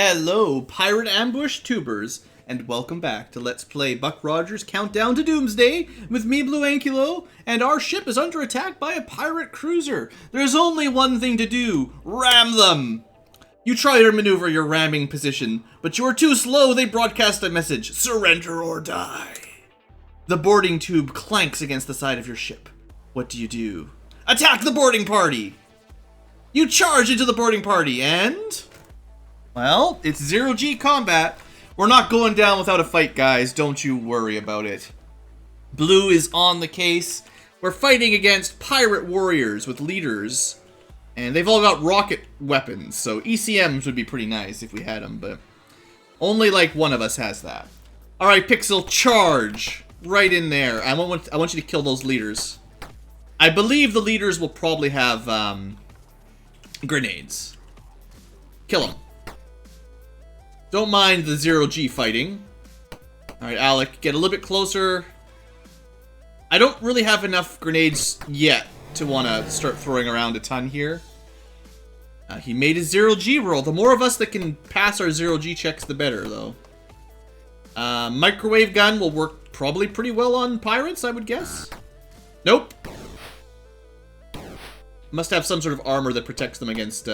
Hello, Pirate Ambush tubers, and welcome back to Let's Play Buck Rogers Countdown to Doomsday with me, BlueAnkylo, and our ship is under attack by a pirate cruiser. There's only one thing to do: ram them! You try to maneuver your ramming position, but you're too slow. They broadcast a message: surrender or die. The boarding tube clanks against the side of your ship. What do? Attack the boarding party! You charge into the boarding party, and... well, it's zero-G combat. We're not going down without a fight, guys. Don't you worry about it. Blue is on the case. We're fighting against pirate warriors with leaders. And they've all got rocket weapons, so ECMs would be pretty nice if we had them, but only like one of us has that. Alright, Pixel, charge! Right in there. I want you to kill those leaders. I believe the leaders will probably have grenades. Kill them. Don't mind the zero-G fighting. Alright, Alec, get a little bit closer. I don't really have enough grenades yet to want to start throwing around a ton here. He made his zero-G roll. The more of us that can pass our zero-G checks, the better, though. Microwave gun will work probably pretty well on pirates, I would guess. Nope. Must have some sort of armor that protects them against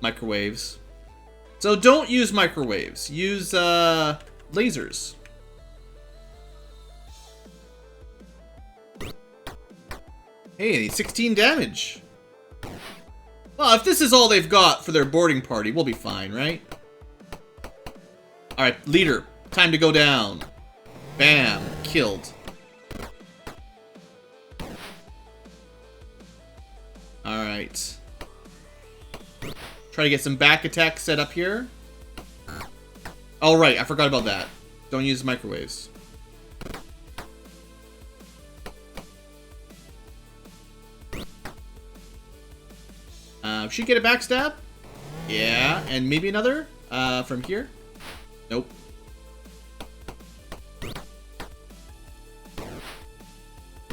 microwaves. So don't use microwaves. Use lasers. Hey, 16 damage. Well, if this is all they've got for their boarding party, we'll be fine, right? Alright, leader. Time to go down. Bam. Killed. Alright. Try to get some back attacks set up here. Oh, right. I forgot about that. Don't use microwaves. Should get a backstab. Yeah, and maybe another from here. Nope.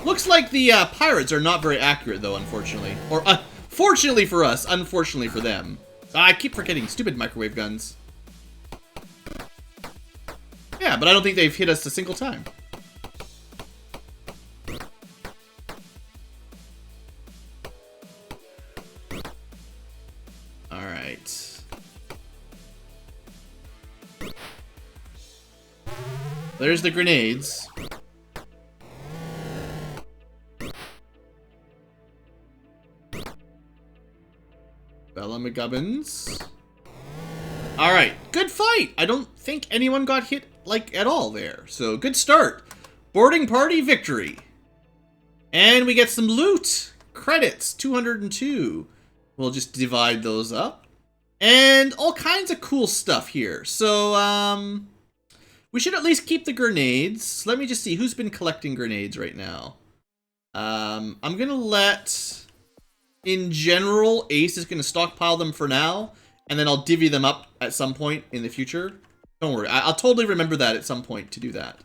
Looks like the pirates are not very accurate, though, unfortunately. Or fortunately for us, unfortunately for them. I keep forgetting stupid microwave guns. Yeah, but I don't think they've hit us a single time. Alright. There's the grenades. Bella McGubbins. Alright, good fight! I don't think anyone got hit, like, at all there. So, good start. Boarding party victory. And we get some loot. Credits, 202. We'll just divide those up. And all kinds of cool stuff here. So, we should at least keep the grenades. Let me just see who's been collecting grenades right now. I'm gonna let... in general, Ace is going to stockpile them for now, and then I'll divvy them up at some point in the future. Don't worry, I'll totally remember that at some point to do that.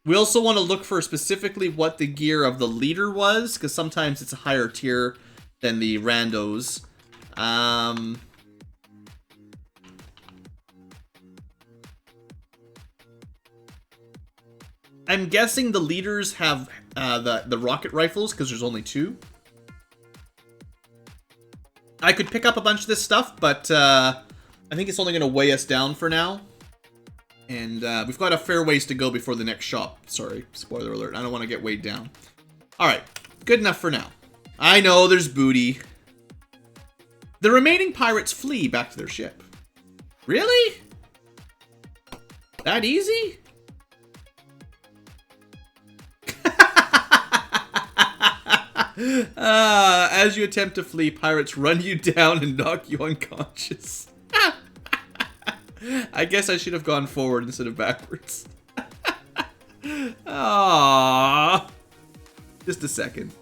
We also want to look for specifically what the gear of the leader was, because sometimes it's a higher tier than the randos. I'm guessing the leaders have the rocket rifles, because there's only 2. I could pick up a bunch of this stuff, but I think it's only going to weigh us down for now. And we've got a fair ways to go before the next shop. Sorry, spoiler alert. I don't want to get weighed down. Alright, good enough for now. I know, there's booty. The remaining pirates flee back to their ship. Really? That easy? As you attempt to flee, pirates run you down and knock you unconscious. I guess I should have gone forward instead of backwards. Aww. Just a second.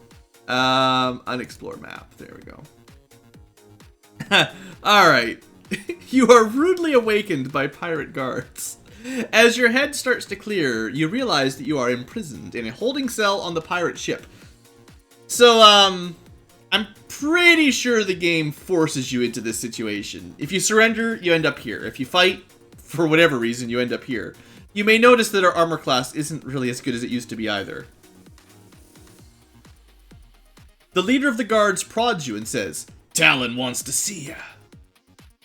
Unexplore map. There we go. Alright. You are rudely awakened by pirate guards. As your head starts to clear, you realize that you are imprisoned in a holding cell on the pirate ship. So, I'm pretty sure the game forces you into this situation. If you surrender, you end up here. If you fight, for whatever reason, you end up here. You may notice that our armor class isn't really as good as it used to be either. The leader of the guards prods you and says, "Talon wants to see ya."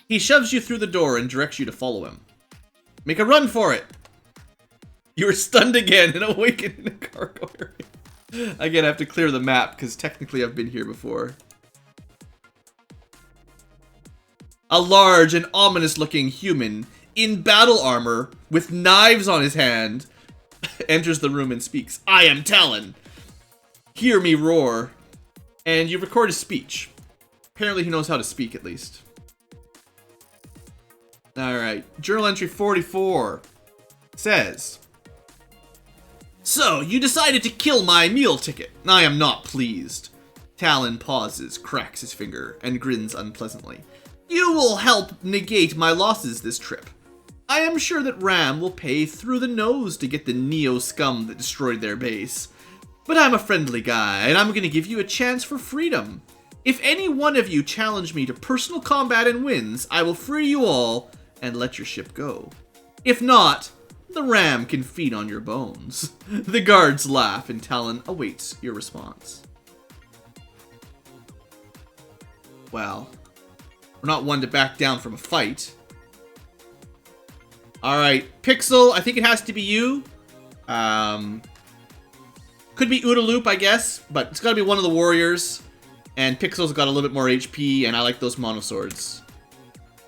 He shoves you through the door and directs you to follow him. Make a run for it! You are stunned again and awaken in a cargo area. Again, I have to clear the map because technically I've been here before. A large and ominous looking human in battle armor with knives on his hand enters the room and speaks. "I am Talon. Hear me roar." And you record his speech. Apparently he knows how to speak at least. Alright, journal entry 44 says, "So, you decided to kill my meal ticket. I am not pleased." Talon pauses, cracks his finger, and grins unpleasantly. "You will help negate my losses this trip. I am sure that Ram will pay through the nose to get the Neo scum that destroyed their base. But I'm a friendly guy, and I'm going to give you a chance for freedom. If any one of you challenge me to personal combat and wins, I will free you all and let your ship go. If not, the Ram can feed on your bones." The guards laugh, and Talon awaits your response. Well, we're not one to back down from a fight. Alright, Pixel, I think it has to be you. Could be Oodaloop, I guess, but it's gotta be one of the warriors. And Pixel's got a little bit more HP, and I like those monoswords.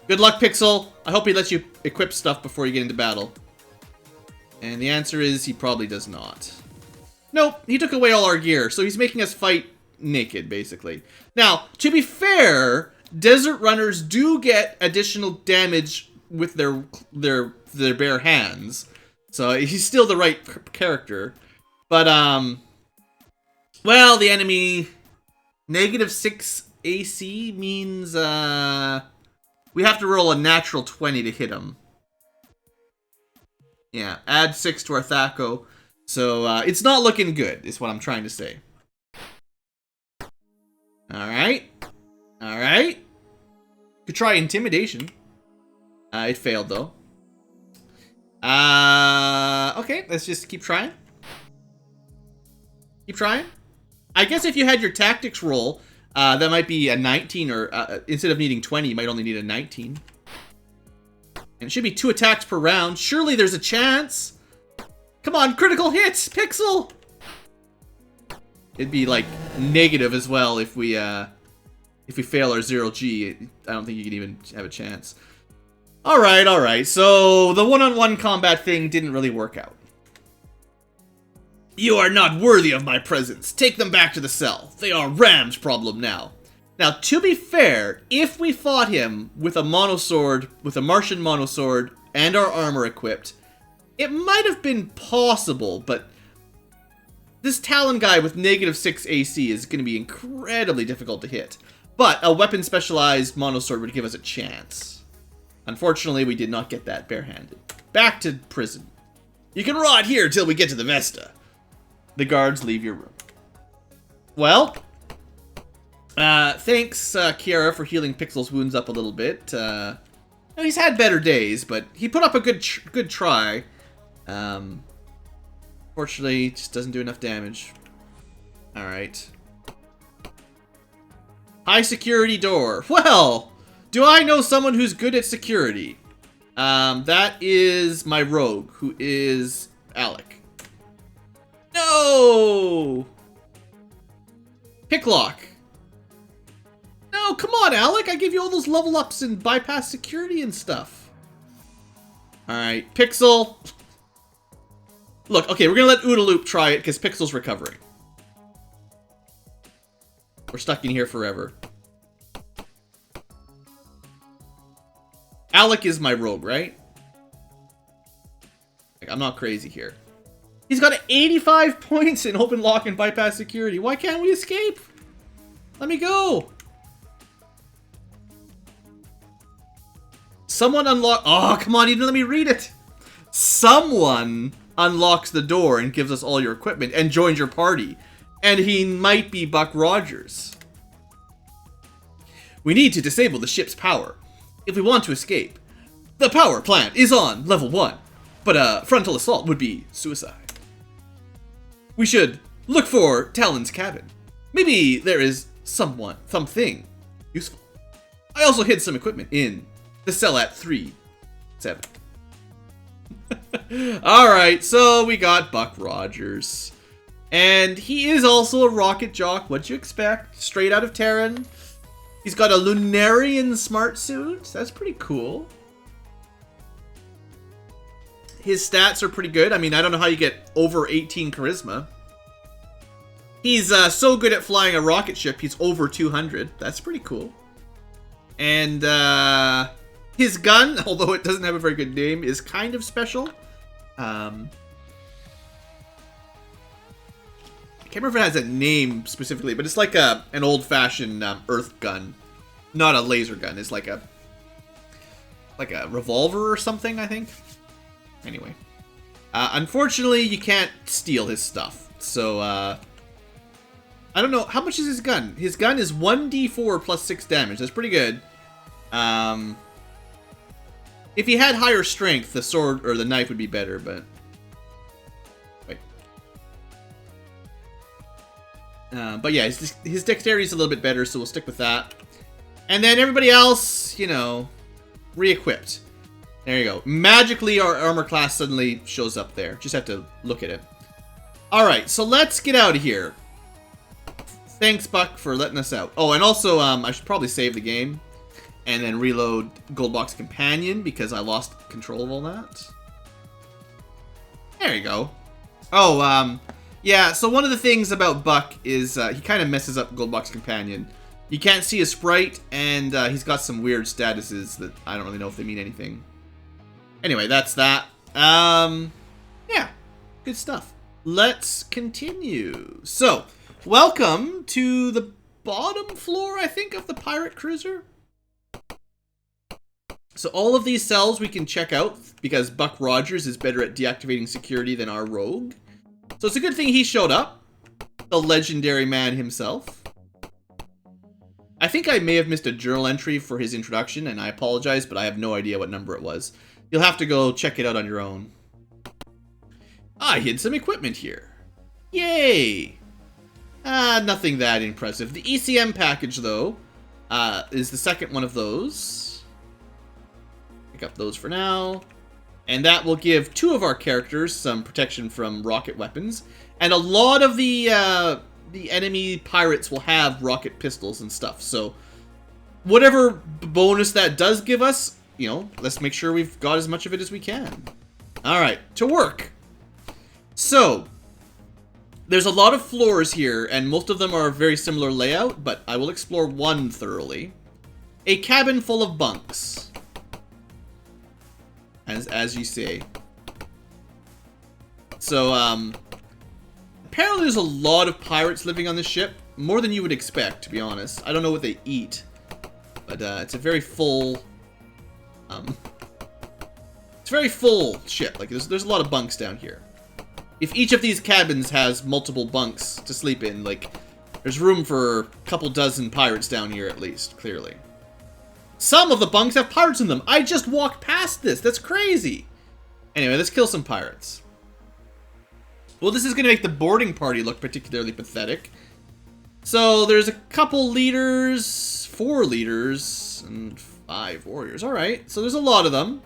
Good luck, Pixel. I hope he lets you equip stuff before you get into battle. And the answer is he probably does not. Nope, he took away all our gear, so he's making us fight naked, basically. Now, to be fair, desert runners do get additional damage with their bare hands. So he's still the right character. But, well, the enemy -6 AC means, we have to roll a natural 20 to hit him. Yeah, add 6 to our Thaco. So, it's not looking good, is what I'm trying to say. Alright. Alright. Could try Intimidation. It failed, though. Okay, let's just keep trying. Keep trying. I guess if you had your tactics roll, that might be a 19, or instead of needing 20, you might only need a 19. And it should be 2 attacks per round. Surely there's a chance. Come on, critical hits, Pixel! It'd be like negative as well if we fail our 0G. I don't think you can even have a chance. Alright, alright. So the one-on-one combat thing didn't really work out. "You are not worthy of my presence. Take them back to the cell. They are Ram's problem now." Now, to be fair, if we fought him with a monosword, with a Martian monosword, and our armor equipped, it might have been possible, but this Talon guy with -6 AC is going to be incredibly difficult to hit. But a weapon-specialized monosword would give us a chance. Unfortunately, we did not get that barehanded. Back to prison. "You can rot here till we get to the Vesta." The guards leave your room. Well, thanks, Kiara, for healing Pixel's wounds up a little bit. He's had better days, but he put up a good try. Fortunately, just doesn't do enough damage. Alright. High security door. Well, do I know someone who's good at security? That is my rogue, who is Alec. No! Picklock. No, come on, Alec. I gave you all those level ups and bypass security and stuff. Alright, Pixel. Look, okay, we're gonna let Oodaloop try it because Pixel's recovering. We're stuck in here forever. Alec is my rogue, right? Like, I'm not crazy here. He's got 85 points in open lock and bypass security. Why can't we escape? Let me go. Someone unlock. Oh, come on, you didn't let me read it. Someone unlocks the door and gives us all your equipment and joins your party. And he might be Buck Rogers. We need to disable the ship's power if we want to escape. The power plant is on level 1, but a frontal assault would be suicide. We should look for Talon's cabin. Maybe there is something useful. I also hid some equipment in the cell at 3-7. Alright, so we got Buck Rogers. And he is also a rocket jock. What'd you expect? Straight out of Terran. He's got a Lunarian smart suit. That's pretty cool. His stats are pretty good. I mean, I don't know how you get over 18 charisma. He's so good at flying a rocket ship, he's over 200. That's pretty cool. And his gun, although it doesn't have a very good name, is kind of special. I can't remember if it has a name specifically, but it's like an old-fashioned earth gun. Not a laser gun. It's like a revolver or something, I think. Anyway. Unfortunately, you can't steal his stuff. So, I don't know. How much is his gun? His gun is 1d4 plus 6 damage. That's pretty good. If he had higher strength, the sword or the knife would be better, but... Wait. But yeah, his dexterity is a little bit better, so we'll stick with that. And then everybody else, you know, re-equipped. There you go. Magically, our armor class suddenly shows up there. Just have to look at it. Alright, so let's get out of here. Thanks, Buck, for letting us out. Oh, and also, I should probably save the game. And then reload Goldbox Companion, because I lost control of all that. There you go. Oh, yeah, so one of the things about Buck is he kind of messes up Goldbox Companion. You can't see his sprite, and he's got some weird statuses that I don't really know if they mean anything. Anyway, that's that. Yeah, good stuff. Let's continue. So, welcome to the bottom floor, I think, of the pirate cruiser. So all of these cells we can check out, because Buck Rogers is better at deactivating security than our rogue. So it's a good thing he showed up. The legendary man himself. I think I may have missed a journal entry for his introduction, and I apologize, but I have no idea what number it was. You'll have to go check it out on your own. I hid some equipment here. Yay! Nothing that impressive. The ECM package, though, is the second one of those. Pick up those for now. And that will give 2 of our characters some protection from rocket weapons. And a lot of the enemy pirates will have rocket pistols and stuff. So, whatever bonus that does give us, you know, let's make sure we've got as much of it as we can. Alright, to work. So, there's a lot of floors here, and most of them are a very similar layout, but I will explore one thoroughly. A cabin full of bunks. As you say. So, apparently there's a lot of pirates living on this ship. More than you would expect, to be honest. I don't know what they eat. But, it's a very full... it's a very full ship. Like, there's a lot of bunks down here. If each of these cabins has multiple bunks to sleep in, like, there's room for a couple dozen pirates down here at least, clearly. Some of the bunks have pirates in them. I just walked past this. That's crazy. Anyway, let's kill some pirates. Well, this is going to make the boarding party look particularly pathetic. So, there's a couple leaders, 4 leaders, and 5 warriors. Alright, so there's a lot of them.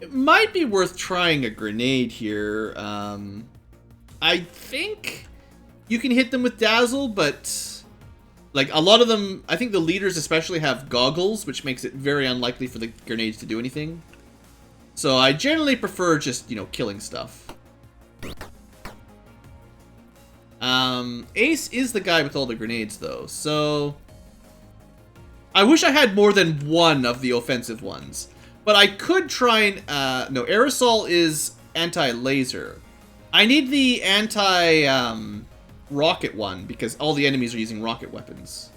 It might be worth trying a grenade here. I think you can hit them with Dazzle, but... like, a lot of them, I think the leaders especially have goggles, which makes it very unlikely for the grenades to do anything. So I generally prefer just, you know, killing stuff. Ace is the guy with all the grenades, though, so... I wish I had more than one of the offensive ones. But I could try and, no, Aerosol is anti-laser. I need the rocket one, because all the enemies are using rocket weapons.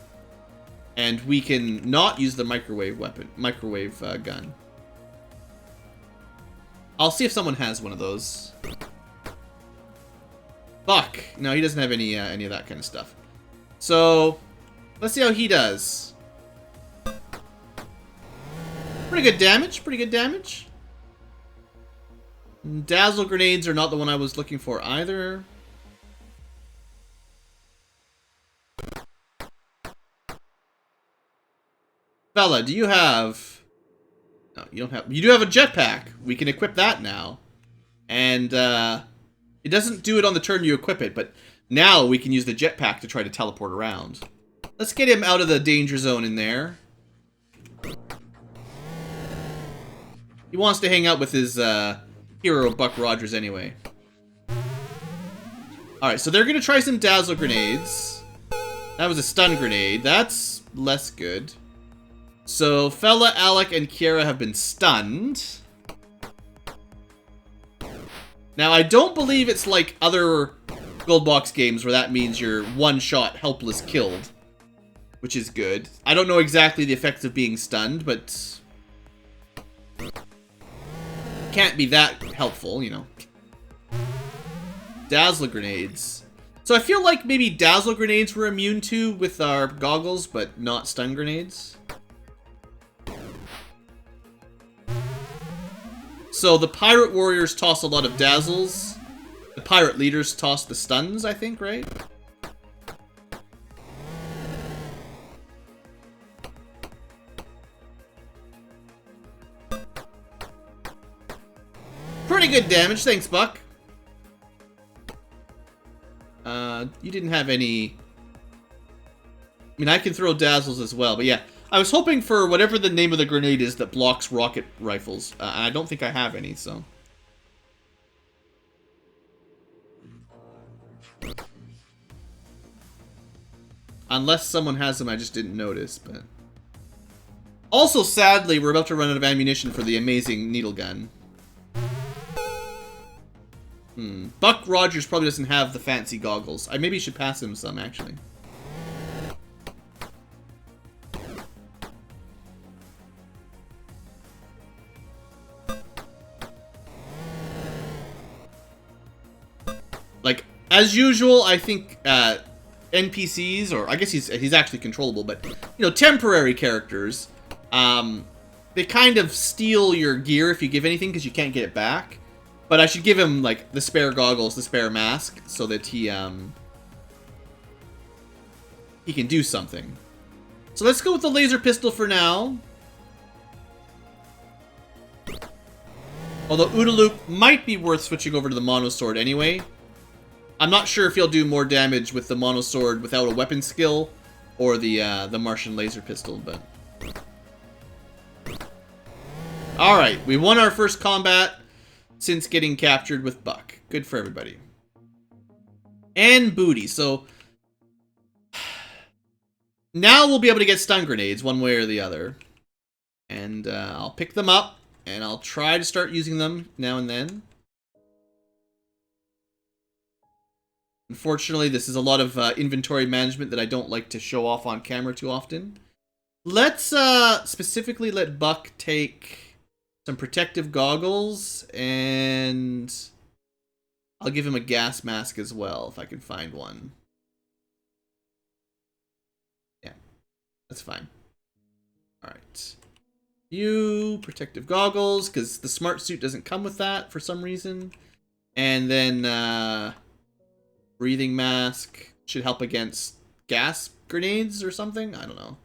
And we can not use the microwave gun. I'll see if someone has one of those. Buck. No, he doesn't have any of that kind of stuff. So, let's see how he does. Pretty good damage, pretty good damage. Dazzle grenades are not the one I was looking for either. Fella, do you have... No, you don't have... You do have a jetpack. We can equip that now. And, it doesn't do it on the turn you equip it, but now we can use the jetpack to try to teleport around. Let's get him out of the danger zone in there. He wants to hang out with his, hero, Buck Rogers, anyway. Alright, so they're gonna try some dazzle grenades. That was a stun grenade. That's less good. So, Fella, Alec, and Kiera have been stunned. Now, I don't believe it's like other Gold Box games where that means you're one-shot, helpless killed. Which is good. I don't know exactly the effects of being stunned, but... can't be that helpful, you know. Dazzle grenades. So I feel like maybe dazzle grenades we're immune to with our goggles, but not stun grenades. So the pirate warriors toss a lot of dazzles. The pirate leaders toss the stuns, I think, right? Pretty good damage, thanks, Buck. You didn't have any... I mean, I can throw dazzles as well, but yeah. I was hoping for whatever the name of the grenade is that blocks rocket rifles. I don't think I have any, so... Unless someone has them, I just didn't notice, but... Also, sadly, we're about to run out of ammunition for the amazing needle gun. Buck Rogers probably doesn't have the fancy goggles. I maybe should pass him some, actually. Like, as usual, I think NPCs, or I guess he's actually controllable, but, you know, temporary characters, they kind of steal your gear if you give anything because you can't get it back. But I should give him, like, the spare goggles, the spare mask, so that he can do something. So let's go with the laser pistol for now. Although Udaloop might be worth switching over to the monosword anyway. I'm not sure if he'll do more damage with the monosword without a weapon skill, or the Martian laser pistol, but... Alright, we won our first combat since getting captured with Buck. Good for everybody. And booty, so... Now we'll be able to get stun grenades one way or the other. And I'll pick them up, and I'll try to start using them now and then. Unfortunately, this is a lot of inventory management that I don't like to show off on camera too often. Let's specifically let Buck take some protective goggles, and I'll give him a gas mask as well, if I can find one. Yeah, that's fine. Alright. You, protective goggles, because the smart suit doesn't come with that for some reason. And then, breathing mask should help against gas grenades or something? I don't know.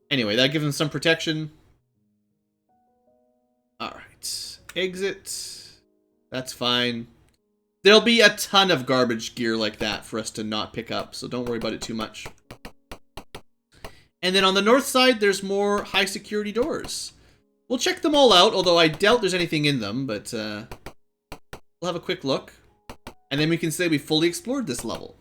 Anyway, that gives him some protection. Alright. Exit. That's fine. There'll be a ton of garbage gear like that for us to not pick up, so don't worry about it too much. And then on the north side, there's more high security doors. We'll check them all out, although I doubt there's anything in them, but we'll have a quick look. And then we can say we fully explored this level.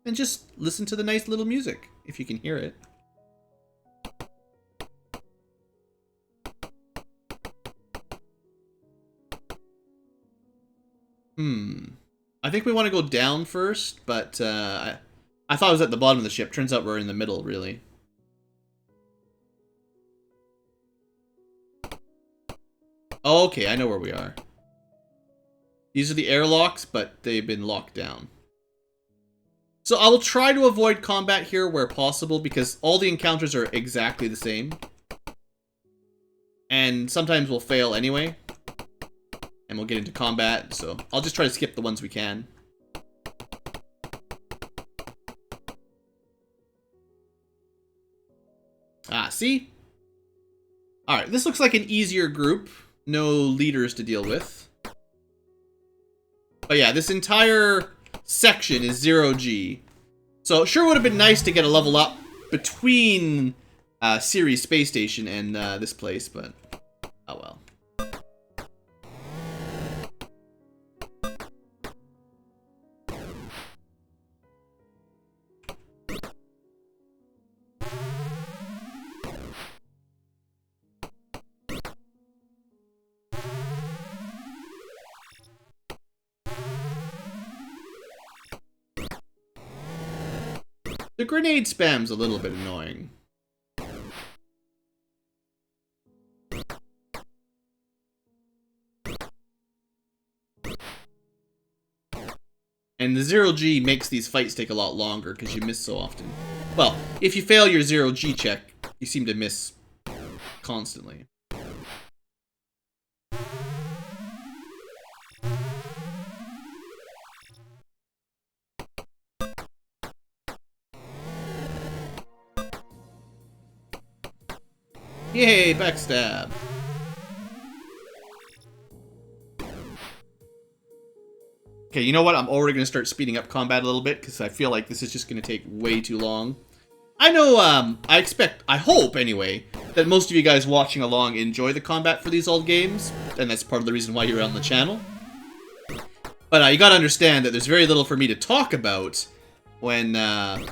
And just listen to the nice little music, if you can hear it. I think we want to go down first, but I thought it was at the bottom of the ship. Turns out we're in the middle, really. Oh, okay, I know where we are. These are the airlocks, but they've been locked down. So I will try to avoid combat here where possible because all the encounters are exactly the same. And sometimes we'll fail anyway. And we'll get into combat, so I'll just try to skip the ones we can. Ah, see? Alright, this looks like an easier group. No leaders to deal with. But yeah, this entire section is 0G. So it sure would have been nice to get a level up between Ceres Space Station and this place, but oh well. The grenade spam's a little bit annoying. And the 0G makes these fights take a lot longer because you miss so often. Well, if you fail your 0G check, you seem to miss constantly. Yay, backstab. Okay, you know what? I'm already going to start speeding up combat a little bit because I feel like this is just going to take way too long. I know, I hope anyway, that most of you guys watching along enjoy the combat for these old games, and that's part of the reason why you're on the channel. But you gotta understand that there's very little for me to talk about when the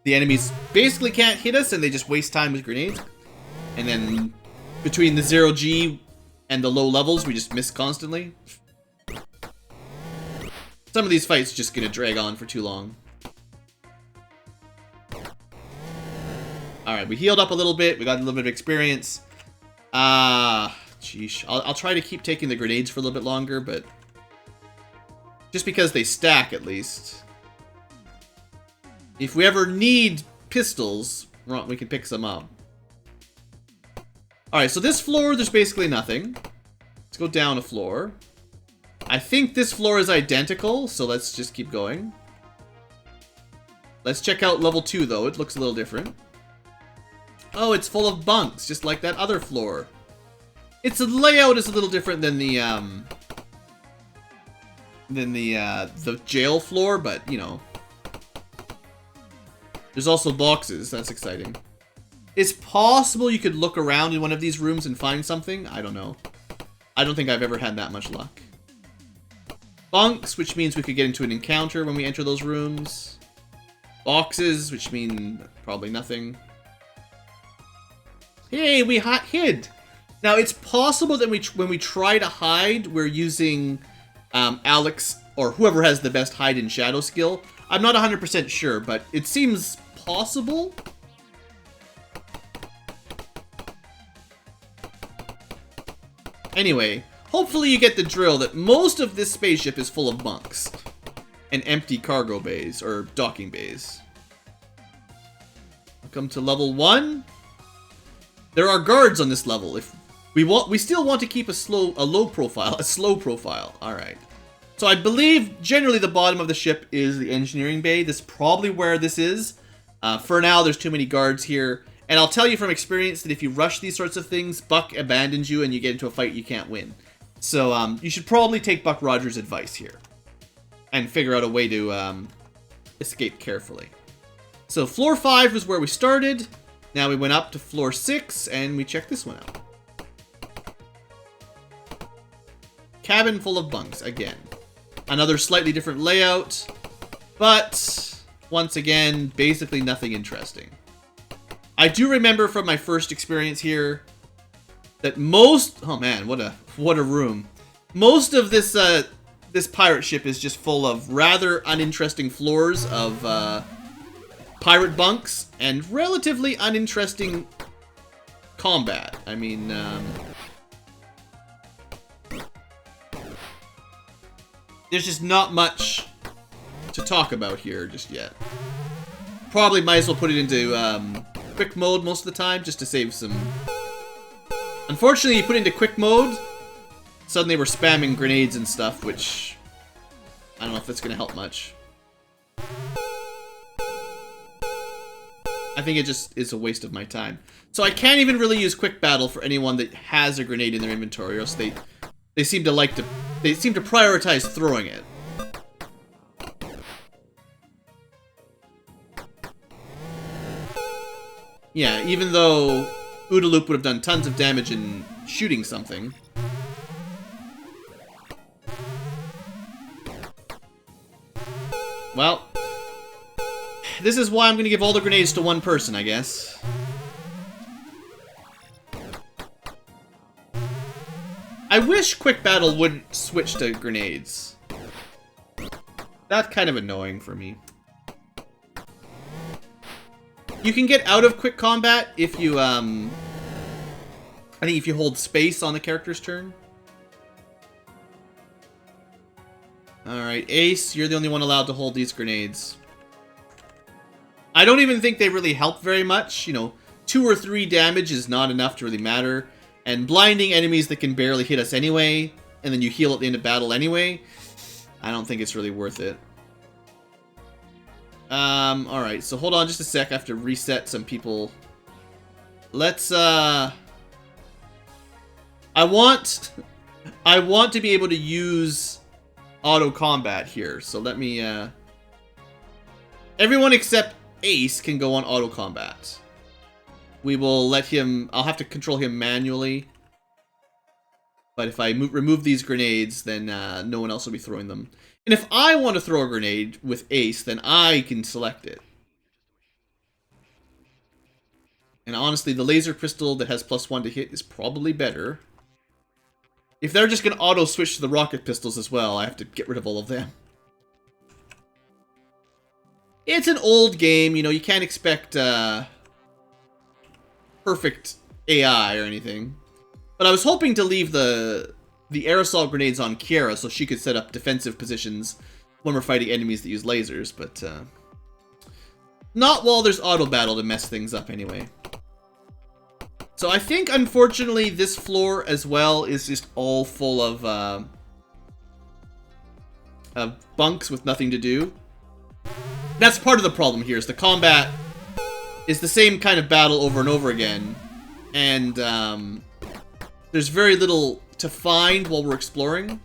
enemies basically can't hit us and they just waste time with grenades. And then between the 0G and the low levels, we just miss constantly. Some of these fights are just gonna drag on for too long. Alright, we healed up a little bit. We got a little bit of experience. Sheesh. I'll try to keep taking the grenades for a little bit longer, but just because they stack, at least. If we ever need pistols, we can pick some up. Alright, so this floor, there's basically nothing. Let's go down a floor. I think this floor is identical, so let's just keep going. Let's check out level 2, though. It looks a little different. Oh, it's full of bunks, just like that other floor. Its layout is a little different than the jail floor, but, you know. There's also boxes. That's exciting. It's possible you could look around in one of these rooms and find something. I don't know. I don't think I've ever had that much luck. Bunks, which means we could get into an encounter when we enter those rooms. Boxes, which mean probably nothing. Hey, we hid! Now, it's possible that when we try to hide, we're using Alex, or whoever has the best hide and shadow skill. I'm not 100% sure, but it seems possible. Anyway, hopefully you get the drill that most of this spaceship is full of bunks. And empty cargo bays, or docking bays. Welcome to level 1. There are guards on this level. If we still want to keep a slow profile. All right. So I believe generally the bottom of the ship is the engineering bay. This is probably where this is. For now, there's too many guards here. And I'll tell you from experience that if you rush these sorts of things, Buck abandons you and you get into a fight you can't win. So you should probably take Buck Rogers' advice here. And figure out a way to escape carefully. So floor 5 was where we started. Now we went up to floor 6 and we checked this one out. Cabin full of bunks again. Another slightly different layout, but once again, basically nothing interesting. I do remember from my first experience here that oh man, what a room. Most of this this pirate ship is just full of rather uninteresting floors of pirate bunks and relatively uninteresting combat. I mean, there's just not much to talk about here just yet. Probably might as well put it into quick mode most of the time, just to save some... Unfortunately, you put it into quick mode, suddenly we're spamming grenades and stuff, which... I don't know if that's going to help much. I think it just is a waste of my time. So I can't even really use quick battle for anyone that has a grenade in their inventory, or else they seem to like to... They seem to prioritize throwing it. Yeah, even though OODA Loop would have done tons of damage in shooting something. Well, this is why I'm going to give all the grenades to one person, I guess. I wish Quick Battle would switch to grenades. That's kind of annoying for me. You can get out of quick combat if you, I think if you hold space on the character's turn. Alright, Ace, you're the only one allowed to hold these grenades. I don't even think they really help very much. You know, 2 or 3 damage is not enough to really matter. And blinding enemies that can barely hit us anyway, and then you heal at the end of battle anyway, I don't think it's really worth it. Alright, so hold on just a sec. I have to reset some people. Let's, I want to be able to use auto combat here, so let me, everyone except Ace can go on auto combat. We will let him, I'll have to control him manually. But if I remove these grenades, then no one else will be throwing them. And if I want to throw a grenade with Ace, then I can select it. And honestly, the laser pistol that has +1 to hit is probably better. If they're just going to auto-switch to the rocket pistols as well, I have to get rid of all of them. It's an old game, you know, you can't expect perfect AI or anything. But I was hoping to leave the aerosol grenades on Kiara so she could set up defensive positions when we're fighting enemies that use lasers, but not while there's auto battle to mess things up anyway. So I think, unfortunately, this floor as well is just all full of bunks with nothing to do. That's part of the problem here, is the combat is the same kind of battle over and over again, and there's very little to find while we're exploring.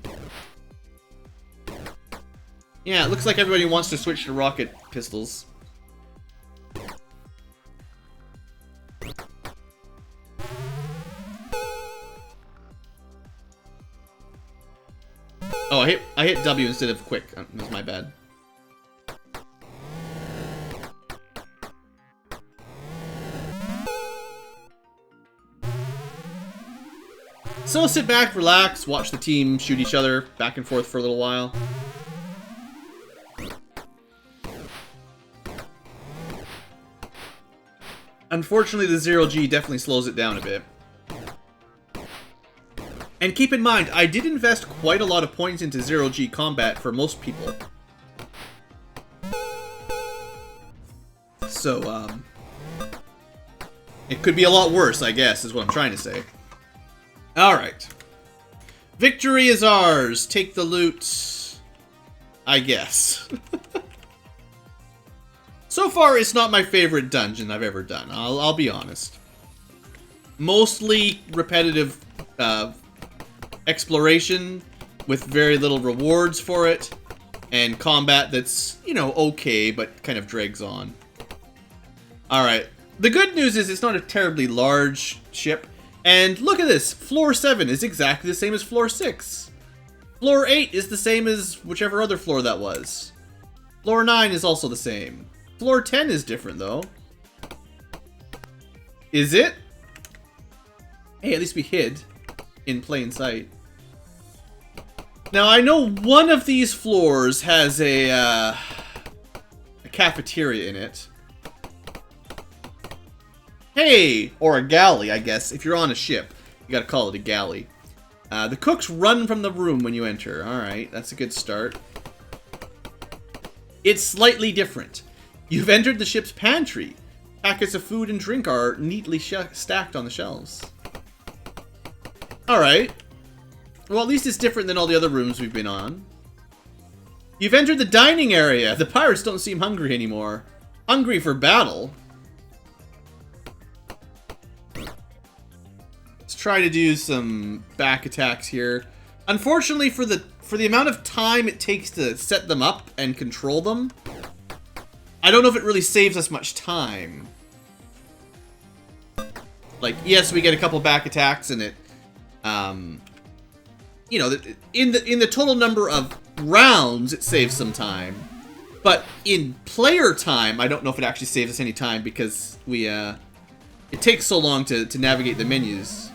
Yeah, it looks like everybody wants to switch to rocket pistols. Oh, I hit W instead of quick. That's my bad. So sit back, relax, watch the team shoot each other back and forth for a little while. Unfortunately, the 0G definitely slows it down a bit. And keep in mind, I did invest quite a lot of points into 0G combat for most people. So, it could be a lot worse, I guess, is what I'm trying to say. Alright. Victory is ours. Take the loot, I guess. So far, it's not my favorite dungeon I've ever done. I'll be honest. Mostly repetitive exploration with very little rewards for it, and combat that's, you know, okay, but kind of drags on. Alright. The good news is it's not a terribly large ship. And look at this, floor 7 is exactly the same as floor 6. Floor 8 is the same as whichever other floor that was. Floor 9 is also the same. Floor 10 is different though. Is it? Hey, at least we hid in plain sight. Now I know one of these floors has a cafeteria in it. Hey! Or a galley, I guess. If you're on a ship, you gotta call it a galley. The cooks run from the room when you enter. Alright, that's a good start. It's slightly different. You've entered the ship's pantry. Packets of food and drink are neatly stacked on the shelves. Alright. Well, at least it's different than all the other rooms we've been on. You've entered the dining area. The pirates don't seem hungry anymore. Hungry for battle. Let's try to do some back attacks here. Unfortunately, for the amount of time it takes to set them up and control them, I don't know if it really saves us much time. Like, yes, we get a couple back attacks, and it, you know, in the total number of rounds, it saves some time. But in player time, I don't know if it actually saves us any time because we, it takes so long to navigate the menus.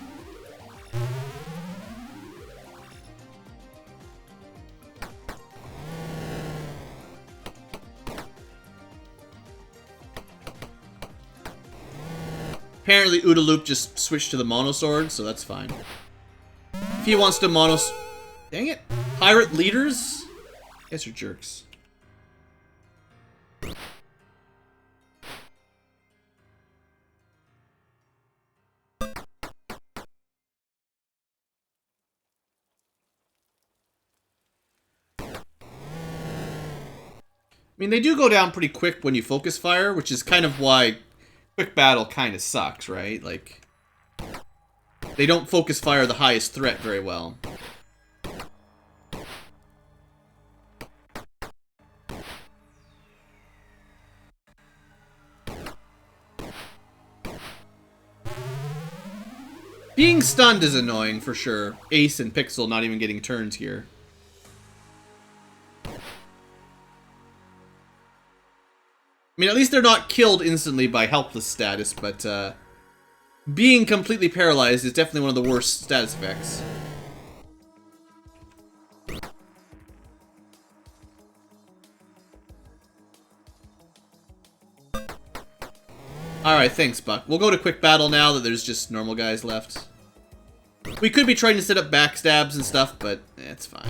Apparently, Oodaloop just switched to the mono sword, so that's fine. If he wants to mono... Dang it. Pirate leaders? You guys are jerks. I mean, they do go down pretty quick when you focus fire, which is kind of why quick battle kind of sucks, right? Like, they don't focus fire the highest threat very well. Being stunned is annoying for sure. Ace and Pixel not even getting turns here. I mean, at least they're not killed instantly by helpless status, but being completely paralyzed is definitely one of the worst status effects. Alright, thanks, Buck. We'll go to quick battle now that there's just normal guys left. We could be trying to set up backstabs and stuff, but it's fine.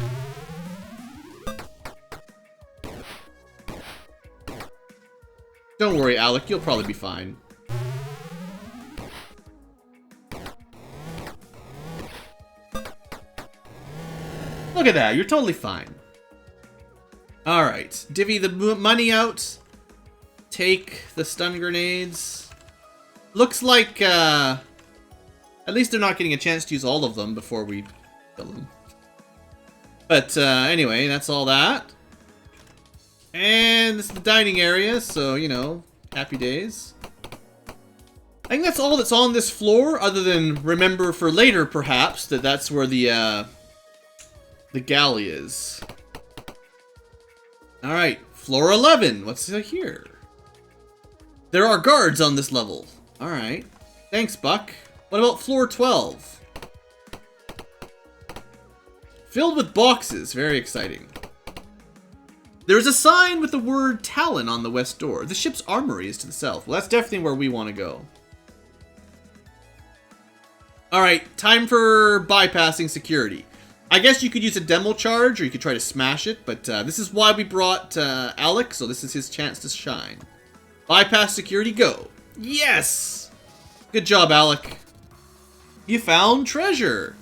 Don't worry, Alec. You'll probably be fine. Look at that. You're totally fine. Alright. Divvy the money out. Take the stun grenades. Looks like, at least they're not getting a chance to use all of them before we kill them. But, anyway, that's all that. And this is the dining area, so, you know, happy days. I think that's all that's on this floor, other than remember for later, perhaps, that that's where the galley is. Alright, floor 11. What's here? There are guards on this level. Alright. Thanks, Buck. What about floor 12? Filled with boxes. Very exciting. There's a sign with the word Talon on the west door. The ship's armory is to the south. Well, that's definitely where we want to go. Alright, time for bypassing security. I guess you could use a demo charge, or you could try to smash it, but this is why we brought Alec, so this is his chance to shine. Bypass security, go. Yes! Good job, Alec. You found treasure.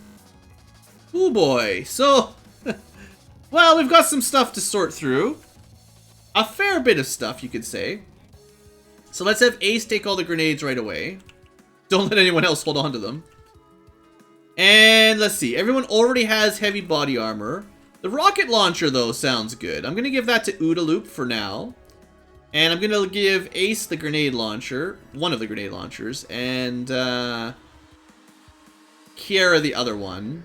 Oh boy, so... well, we've got some stuff to sort through. A fair bit of stuff, you could say. So let's have Ace take all the grenades right away. Don't let anyone else hold on to them. And let's see. Everyone already has heavy body armor. The rocket launcher, though, sounds good. I'm going to give that to Oodaloop for now. And I'm going to give Ace the grenade launcher. One of the grenade launchers. And Kiara the other one.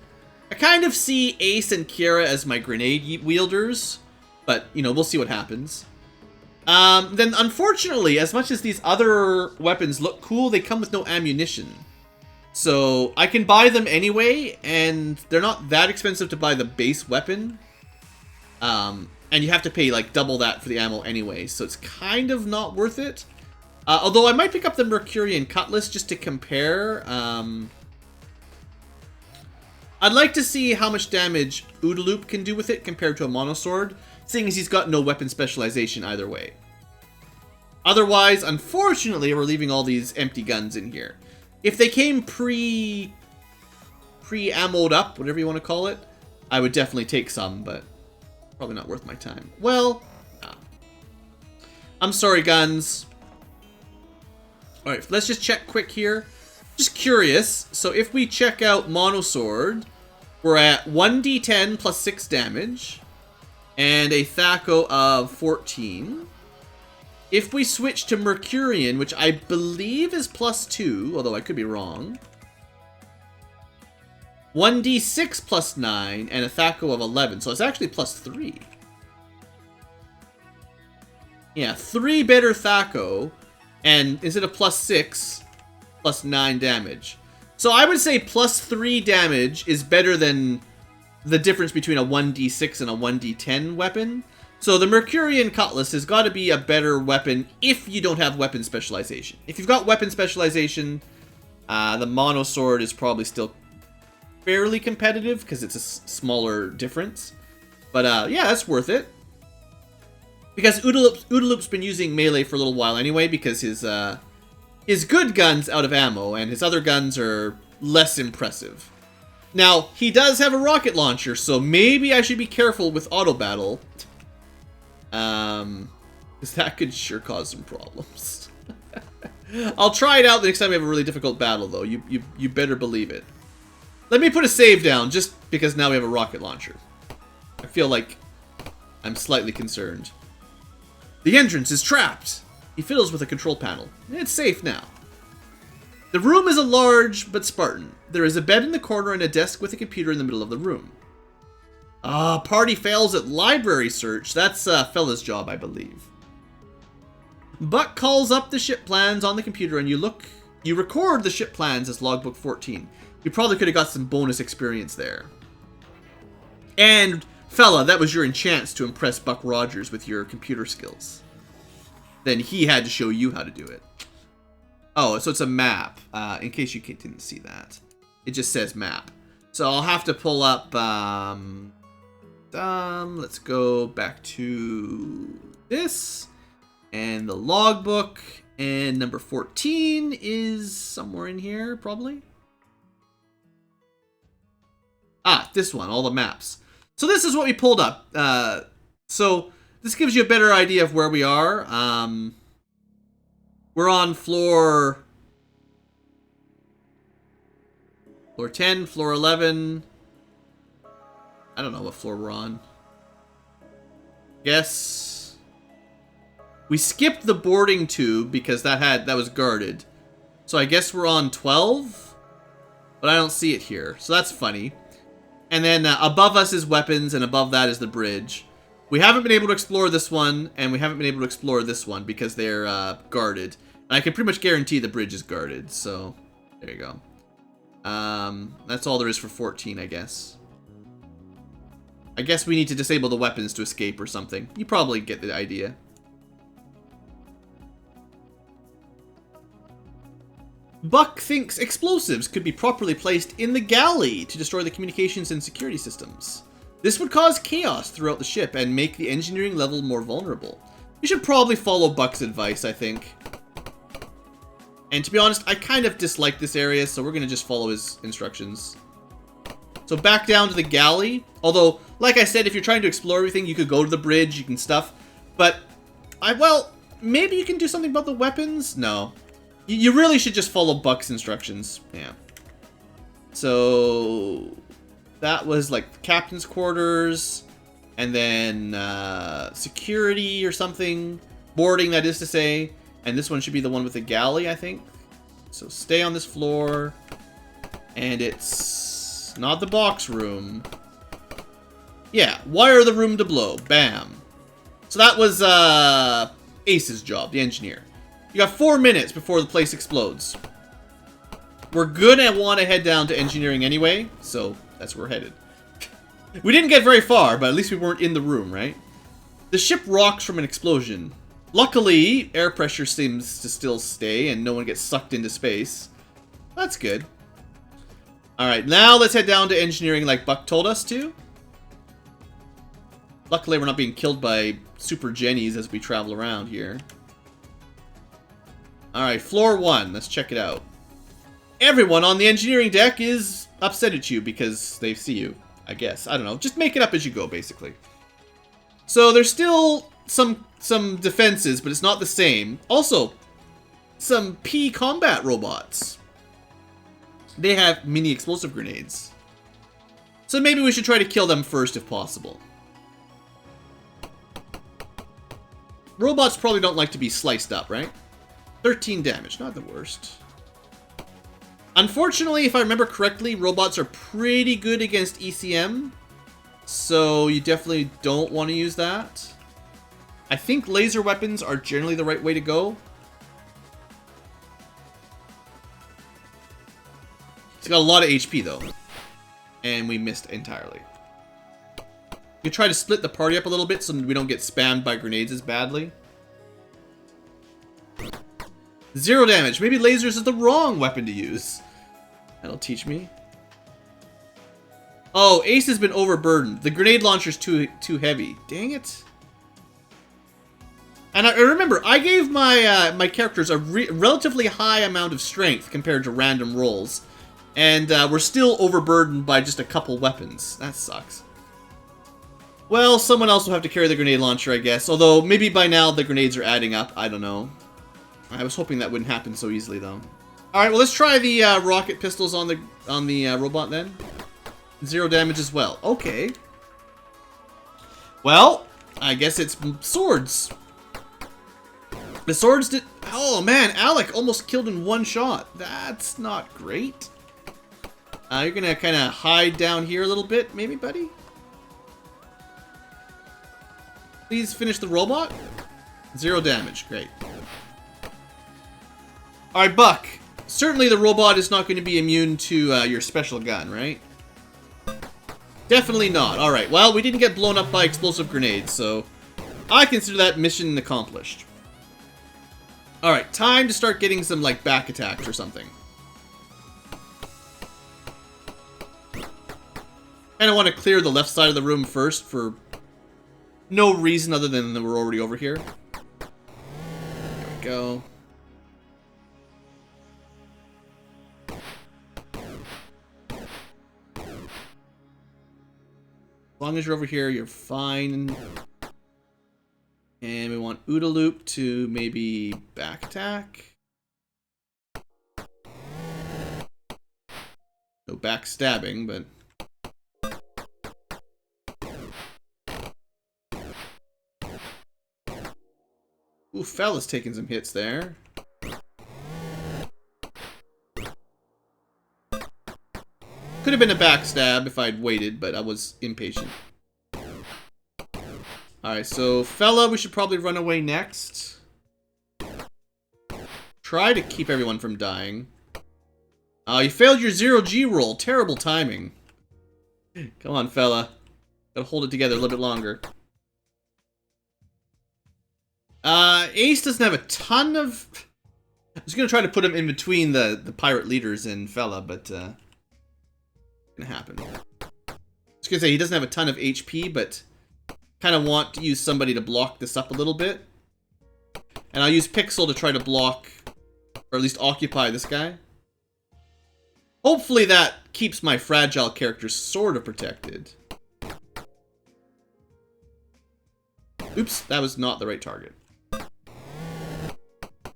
I kind of see Ace and Kiara as my grenade wielders. But, you know, we'll see what happens. Then, unfortunately, as much as these other weapons look cool, they come with no ammunition. So, I can buy them anyway, and they're not that expensive to buy the base weapon. And you have to pay, like, double that for the ammo anyway, so it's kind of not worth it. Although, I might pick up the Mercurian Cutlass just to compare. I'd like to see how much damage Oodaloop can do with it compared to a monosword. seeing as he's got no weapon specialization either way. Otherwise, unfortunately, we're leaving all these empty guns in here. If they came pre-ammoed up, whatever you want to call it, I would definitely take some, but probably not worth my time. Well, nah. I'm sorry, guns. Alright, let's just check quick here. Just curious, so if we check out Monosword, we're at 1d10 plus 6 damage, and a THAC0 of 14. If we switch to Mercurian, which I believe is plus 2, although I could be wrong, 1d6 plus 9, and a THAC0 of 11, so it's actually plus 3. Yeah, 3 better THAC0, and instead of plus 6, plus 9 damage. So I would say plus 3 damage is better than the difference between a 1d6 and a 1d10 weapon. So the Mercurian Cutlass has got to be a better weapon if you don't have weapon specialization. If you've got weapon specialization, the Monosword is probably still fairly competitive because it's a smaller difference. But yeah, that's worth it. Because Oodaloop's been using melee for a little while anyway, because his good gun's out of ammo, and his other guns are less impressive. Now, he does have a rocket launcher, so maybe I should be careful with auto battle. Because that could sure cause some problems. I'll try it out the next time we have a really difficult battle, though. You better believe it. Let me put a save down, just because now we have a rocket launcher. I feel like I'm slightly concerned. The entrance is trapped. He fiddles with a control panel. It's safe now. The room is a large but Spartan. There is a bed in the corner and a desk with a computer in the middle of the room. Party fails at library search. That's fella's job, I believe. Buck calls up the ship plans on the computer and you record the ship plans as logbook 14. You probably could have got some bonus experience there. And fella, that was your chance to impress Buck Rogers with your computer skills. Then he had to show you how to do it. Oh, so it's a map, in case you didn't see that. It just says map. So I'll have to pull up, let's go back to this, and the logbook, and number 14 is somewhere in here, probably. Ah, this one, all the maps. So this is what we pulled up. So this gives you a better idea of where we are. We're on floor 10, floor 11. I don't know what floor we're on. Guess we skipped the boarding tube because that was guarded. So I guess we're on 12, but I don't see it here. So that's funny. And then above us is weapons, and above that is the bridge. We haven't been able to explore this one, and we haven't been able to explore this one because they're guarded. And I can pretty much guarantee the bridge is guarded, so there you go. That's all there is for 14, I guess. I guess we need to disable the weapons to escape or something. You probably get the idea. Buck thinks explosives could be properly placed in the galley to destroy the communications and security systems. This would cause chaos throughout the ship and make the engineering level more vulnerable. You should probably follow Buck's advice, I think. And to be honest, I kind of dislike this area, so we're going to just follow his instructions. So back down to the galley. Although, like I said, if you're trying to explore everything, you could go to the bridge, you can stuff. But, well, maybe you can do something about the weapons? No. You really should just follow Buck's instructions. Yeah. So that was like the captain's quarters, and then security or something. Boarding, that is to say. And this one should be the one with the galley, I think. So stay on this floor. And it's not the box room. Yeah, wire the room to blow. Bam. So that was Ace's job, the engineer. You got 4 minutes before the place explodes. We're gonna want to head down to engineering anyway, so that's where we're headed. We didn't get very far, but at least we weren't in the room, right? The ship rocks from an explosion. Luckily, air pressure seems to still stay and no one gets sucked into space. That's good. Alright, now let's head down to engineering like Buck told us to. Luckily, we're not being killed by super Jennies as we travel around here. Alright, floor 1. Let's check it out. Everyone on the engineering deck is upset at you because they see you, I guess. I don't know. Just make it up as you go, basically. So there's still some defenses, but it's not the same. Also, some P combat robots. They have mini explosive grenades. So maybe we should try to kill them first if possible. Robots probably don't like to be sliced up, right? 13 damage, not the worst. Unfortunately, if I remember correctly, robots are pretty good against ECM. So you definitely don't want to use that. I think laser weapons are generally the right way to go. It's got a lot of HP though. And we missed entirely. You try to split the party up a little bit so we don't get spammed by grenades as badly. 0 damage. Maybe lasers is the wrong weapon to use. That'll teach me. Oh, Ace has been overburdened. The grenade launcher's too heavy. Dang it. And I remember, I gave my characters a relatively high amount of strength compared to random rolls. And we're still overburdened by just a couple weapons. That sucks. Well, someone else will have to carry the grenade launcher, I guess. Although, maybe by now the grenades are adding up. I don't know. I was hoping that wouldn't happen so easily, though. Alright, well, let's try the rocket pistols on the robot, then. 0 damage as well. Okay. Well, I guess it's swords. The swords did... Oh, man, Alec almost killed in one shot. That's not great. You're gonna kind of hide down here a little bit, maybe, buddy? Please finish the robot. 0 damage. Great. Alright, Buck. Certainly the robot is not going to be immune to your special gun, right? Definitely not. Alright, well, we didn't get blown up by explosive grenades, so I consider that mission accomplished. Alright, time to start getting some, like, back attacks or something. Kind of want to clear the left side of the room first for no reason other than that we're already over here. There we go. As long as you're over here, you're fine. And we want OODA loop to maybe back attack. No backstabbing, but... Ooh, fella's taking some hits there. Could have been a backstab if I'd waited, but I was impatient. Alright, so fella, we should probably run away next. Try to keep everyone from dying. You failed your 0G roll. Terrible timing. Come on, fella. Gotta hold it together a little bit longer. Ace doesn't have a ton of... I was gonna try to put him in between the pirate leaders and fella, but gonna happen. I was gonna say he doesn't have a ton of HP, but kind of want to use somebody to block this up a little bit. And I'll use Pixel to try to block, or at least occupy this guy. Hopefully that keeps my fragile characters sort of protected. Oops, that was not the right target.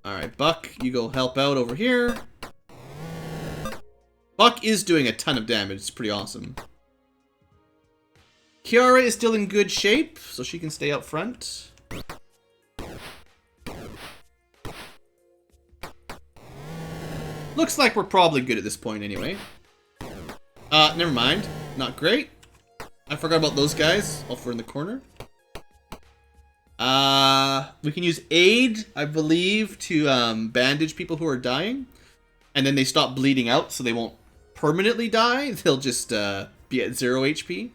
Alright, Buck, you go help out over here. Buck is doing a ton of damage. It's pretty awesome. Kiara is still in good shape, so she can stay up front. Looks like we're probably good at this point anyway. Never mind. Not great. I forgot about those guys. Off in the corner. We can use aid, I believe, to bandage people who are dying. And then they stop bleeding out, so they won't permanently die. They'll just be at 0 HP.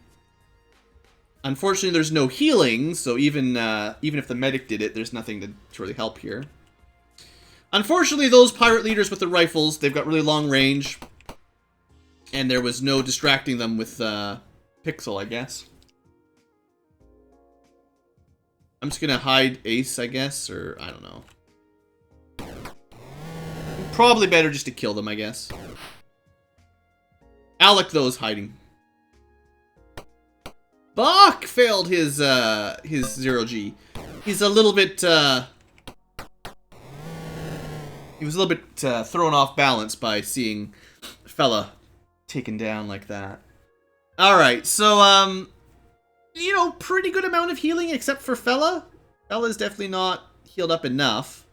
Unfortunately, there's no healing, so even if the medic did it, there's nothing to really help here. Unfortunately, those pirate leaders with the rifles, they've got really long range. And there was no distracting them with Pixel, I guess. I'm just gonna hide Ace, I guess, or I don't know. Probably better just to kill them, I guess. Alec, though, is hiding. Bach failed his 0G. He's a little bit, he was a little bit thrown off balance by seeing fella taken down like that. Alright, so, you know, pretty good amount of healing except for fella. Fella's definitely not healed up enough.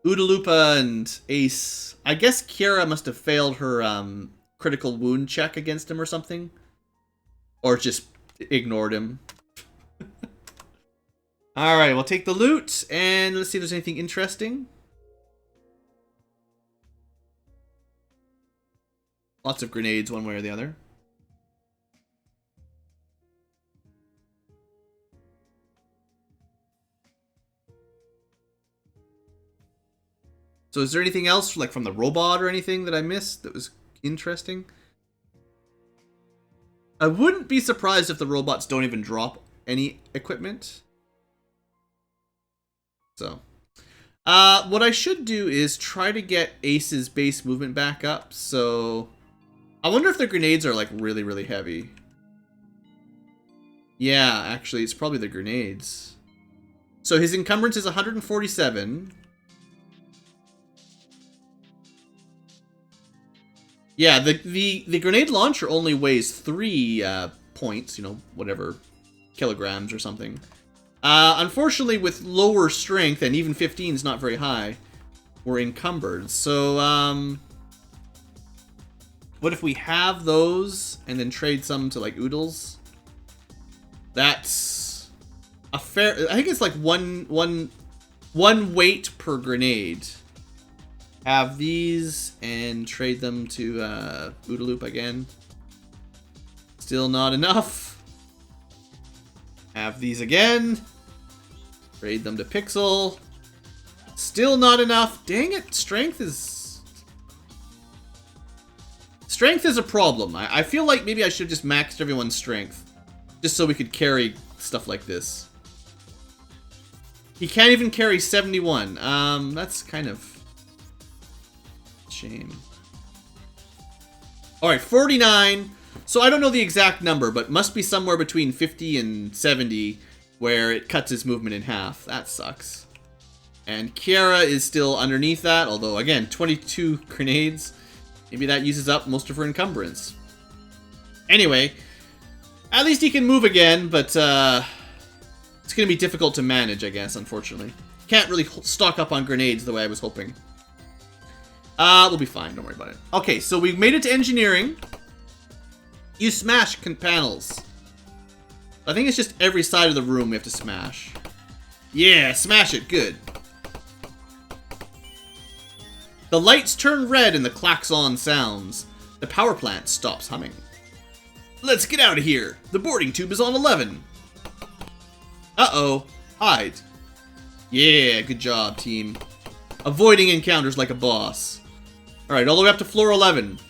Oodaloopa and Ace. I guess Kiara must have failed her critical wound check against him or something. Or just ignored him. Alright, we'll take the loot and let's see if there's anything interesting. Lots of grenades one way or the other. So is there anything else, like from the robot or anything that I missed that was interesting? I wouldn't be surprised if the robots don't even drop any equipment. So, what I should do is try to get Ace's base movement back up. So, I wonder if the grenades are like really, really heavy. Yeah, actually, it's probably the grenades. So his encumbrance is 147. Yeah, the grenade launcher only weighs 3 points, you know, whatever, kilograms or something. Unfortunately, with lower strength, and even 15 is not very high, we're encumbered. So, what if we have those and then trade some to, like, oodles? That's a fair... I think it's like one weight per grenade. Have these and trade them to Oodaloop again. Still not enough. Have these again. Trade them to Pixel. Still not enough. Dang it, strength is a problem. I feel like maybe I should have just maxed everyone's strength. Just so we could carry stuff like this. He can't even carry 71. That's kind of... shame. Alright, 49. So I don't know the exact number, but must be somewhere between 50 and 70 where it cuts his movement in half. That sucks. And Kiara is still underneath that, although again, 22 grenades. Maybe that uses up most of her encumbrance. Anyway, at least he can move again, but it's going to be difficult to manage, I guess, unfortunately. Can't really stock up on grenades the way I was hoping. We'll be fine. Don't worry about it. Okay, so we've made it to engineering. You smash panels. I think it's just every side of the room we have to smash. Yeah, smash it. Good. The lights turn red and the klaxon sounds. The power plant stops humming. Let's get out of here. The boarding tube is on 11. Uh-oh. Hide. Yeah, good job, team. Avoiding encounters like a boss. Alright, all the way up to floor 11.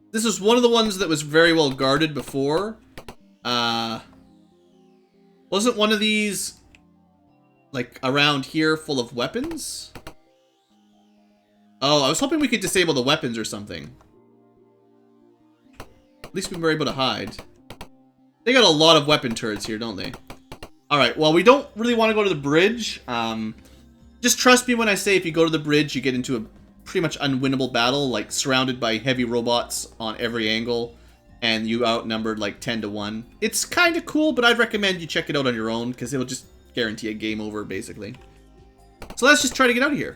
This is one of the ones that was very well guarded before. Wasn't one of these, like, around here full of weapons? Oh, I was hoping we could disable the weapons or something. At least we were able to hide. They got a lot of weapon turrets here, don't they? Alright, well, we don't really want to go to the bridge. Just trust me when I say if you go to the bridge, you get into a pretty much unwinnable battle, like surrounded by heavy robots on every angle, and you outnumbered like 10 to 1. It's kind of cool, but I'd recommend you check it out on your own, because it'll just guarantee a game over, basically. So let's just try to get out of here.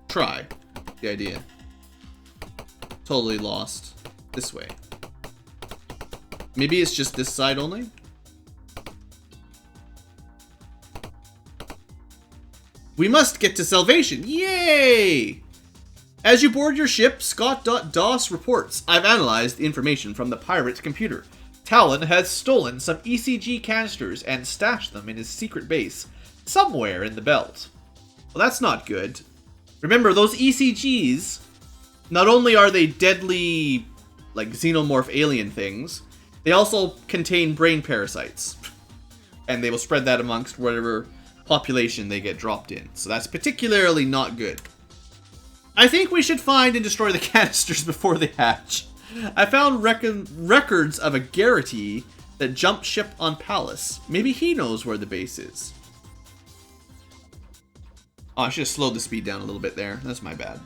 Try. The idea. Totally lost. This way. Maybe it's just this side only? We must get to salvation. Yay! As you board your ship, Scott.DOS reports, I've analyzed the information from the pirate's computer. Talon has stolen some ECG canisters and stashed them in his secret base, somewhere in the belt. Well, that's not good. Remember, those ECGs, not only are they deadly, like, xenomorph alien things, they also contain brain parasites. And they will spread that amongst whatever population they get dropped in. So that's particularly not good. I think we should find and destroy the canisters before they hatch. I found records of a Garrity that jumped ship on Palace. Maybe he knows where the base is. Oh, I should have slowed the speed down a little bit there. That's my bad.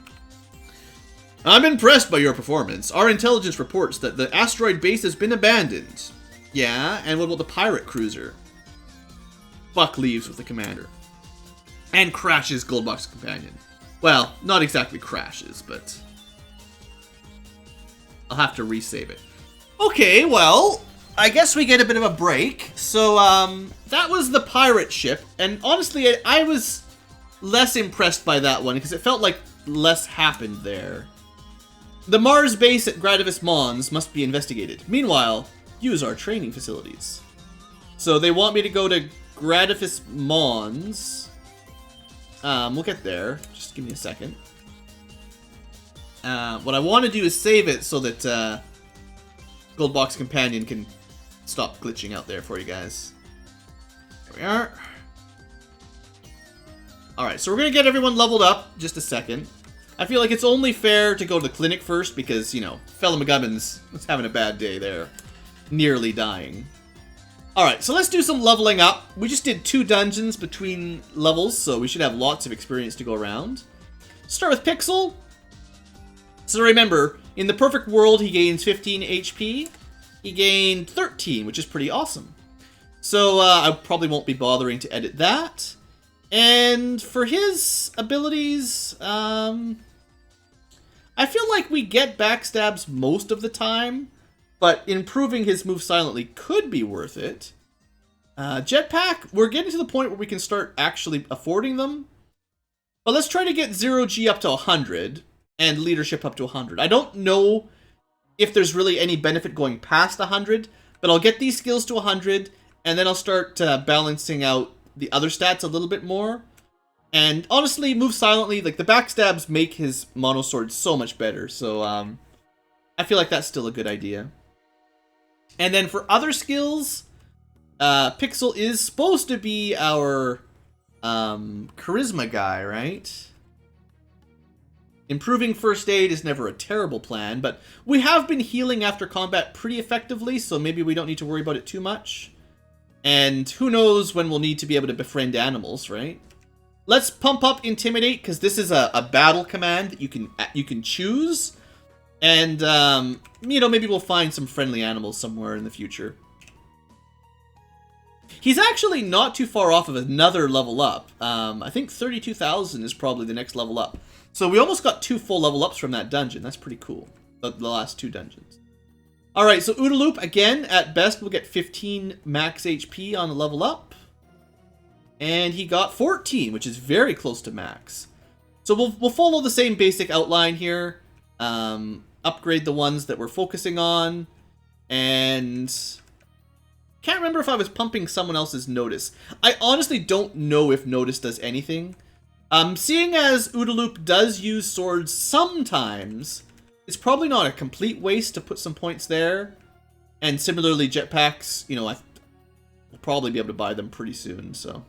I'm impressed by your performance. Our intelligence reports that the asteroid base has been abandoned. Yeah, and what about the pirate cruiser? Buck leaves with the commander. And crashes Goldbox companion. Well, not exactly crashes, but I'll have to resave it. Okay, well, I guess we get a bit of a break. So, that was the pirate ship. And honestly, I was less impressed by that one because it felt like less happened there. The Mars base at Gradivis Mons must be investigated. Meanwhile, use our training facilities. So they want me to go to Gradivis Mons. We'll get there. Just give me a second. What I want to do is save it so that Goldbox Companion can stop glitching out there for you guys. There we are. Alright, so we're going to get everyone leveled up. Just a second. I feel like it's only fair to go to the clinic first because, you know, Fella McGubbins was having a bad day there. Nearly dying. Alright, so let's do some leveling up. We just did 2 dungeons between levels, so we should have lots of experience to go around. Start with Pixel. So remember, in the perfect world, he gains 15 HP. He gained 13, which is pretty awesome. So I probably won't be bothering to edit that. And for his abilities, I feel like we get backstabs most of the time, but improving his move silently could be worth it. Jetpack, we're getting to the point where we can start actually affording them. But let's try to get 0G up to 100 and leadership up to 100. I don't know if there's really any benefit going past 100, but I'll get these skills to 100, and then I'll start balancing out the other stats a little bit more. And honestly, move silently, like the backstabs make his monosword so much better. So I feel like that's still a good idea. And then for other skills, Pixel is supposed to be our charisma guy, right? Improving first aid is never a terrible plan, but we have been healing after combat pretty effectively, so maybe we don't need to worry about it too much. And who knows when we'll need to be able to befriend animals, right? Let's pump up Intimidate, because this is a battle command that you can choose. And, you know, maybe we'll find some friendly animals somewhere in the future. He's actually not too far off of another level up. I think 32,000 is probably the next level up. So we almost got 2 full level ups from that dungeon. That's pretty cool. The last 2 dungeons. Alright, so Oodaloop, again, at best, will get 15 max HP on the level up. And he got 14, which is very close to max. So we'll follow the same basic outline here. Upgrade the ones that we're focusing on. And can't remember if I was pumping someone else's Notice. I honestly don't know if Notice does anything. Seeing as Oodaloop does use swords sometimes, it's probably not a complete waste to put some points there. And similarly, jetpacks, you know, we'll probably be able to buy them pretty soon, so.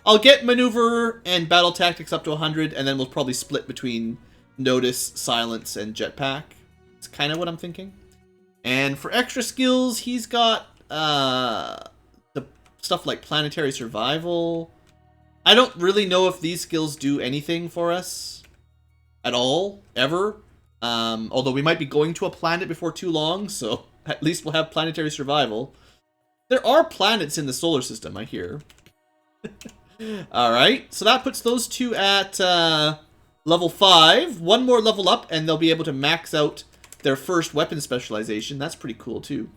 I'll get maneuver and battle tactics up to 100, and then we'll probably split between Notice, Silence, and jetpack. It's kind of what I'm thinking. And for extra skills, he's got the stuff like Planetary Survival. I don't really know if these skills do anything for us at all, ever. Although we might be going to a planet before too long, so at least we'll have Planetary Survival. There are planets in the solar system, I hear. Alright, so that puts those 2 at level 5. 1 more level up, and they'll be able to max out their first weapon specialization. That's pretty cool, too.